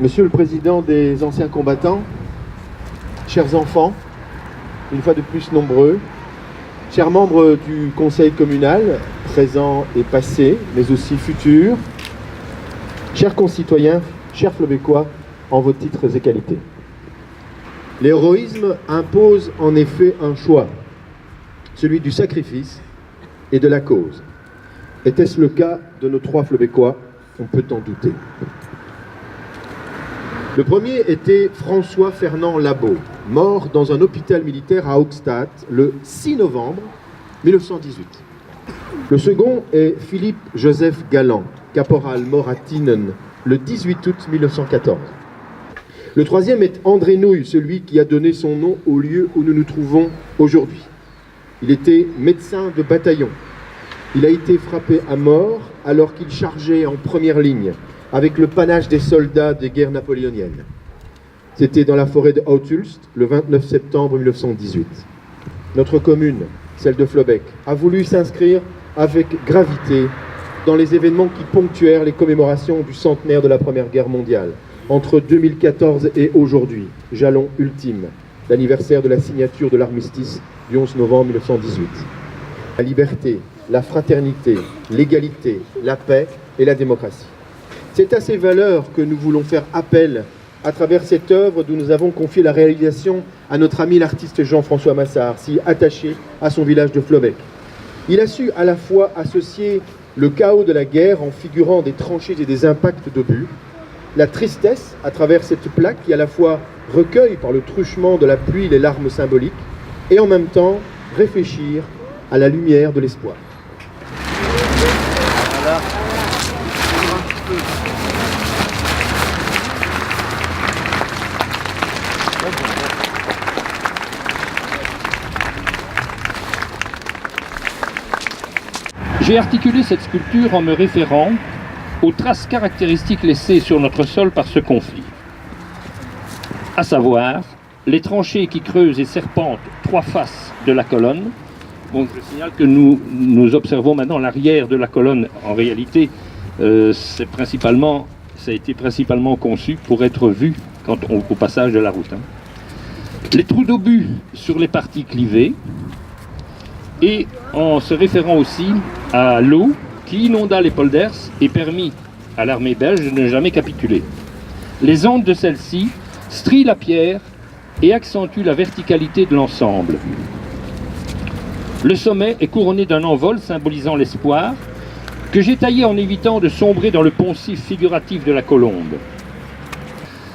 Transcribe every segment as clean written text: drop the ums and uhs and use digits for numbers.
Monsieur le Président des anciens combattants, chers enfants, une fois de plus nombreux, chers membres du Conseil communal, présents et passés, mais aussi futurs, chers concitoyens, chers Flobecquois, en vos titres et qualités. L'héroïsme impose en effet un choix, celui du sacrifice et de la cause. Était-ce le cas de nos trois Flobecquois? On peut en douter. Le premier était François Fernand Labaud, mort dans un hôpital militaire à Hoogstad le 6 novembre 1918. Le second est Philippe Joseph Galland, caporal mort à Tienen le 18 août 1914. Le troisième est André Nouille, celui qui a donné son nom au lieu où nous nous trouvons aujourd'hui. Il était médecin de bataillon. Il a été frappé à mort alors qu'il chargeait en première ligne avec le panache des soldats des guerres napoléoniennes. C'était dans la forêt de Oud-Hulst, le 29 septembre 1918. Notre commune, celle de Flobecq, a voulu s'inscrire avec gravité dans les événements qui ponctuèrent les commémorations du centenaire de la Première Guerre mondiale, entre 2014 et aujourd'hui, jalon ultime, l'anniversaire de la signature de l'armistice du 11 novembre 1918. La liberté, la fraternité, l'égalité, la paix et la démocratie. C'est à ces valeurs que nous voulons faire appel à travers cette œuvre dont nous avons confié la réalisation à notre ami l'artiste Jean-François Massard, si attaché à son village de Flobecq. Il a su à la fois associer le chaos de la guerre en figurant des tranchées et des impacts d'obus, la tristesse à travers cette plaque qui à la fois recueille par le truchement de la pluie les larmes symboliques et en même temps réfléchir à la lumière de l'espoir. Voilà. J'ai articulé cette sculpture en me référant aux traces caractéristiques laissées sur notre sol par ce conflit, à savoir les tranchées qui creusent et serpentent trois faces de la colonne. Bon, je signale que nous observons maintenant l'arrière de la colonne. En réalité, ça a été principalement conçu pour être vu au passage de la route. Les trous d'obus sur les parties clivées, et en se référant aussi à l'eau qui inonda les polders et permit à l'armée belge de ne jamais capituler. Les ondes de celle-ci strient la pierre et accentuent la verticalité de l'ensemble. Le sommet est couronné d'un envol symbolisant l'espoir que j'ai taillé en évitant de sombrer dans le poncif figuratif de la colombe.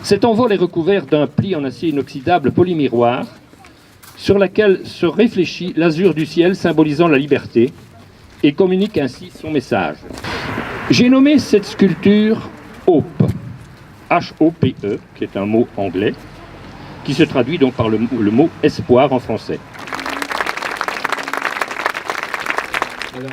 Cet envol est recouvert d'un pli en acier inoxydable polymiroir sur laquelle se réfléchit l'azur du ciel symbolisant la liberté et communique ainsi son message. J'ai nommé cette sculpture Hope, H-O-P-E, qui est un mot anglais, qui se traduit donc par le mot espoir en français. Voilà.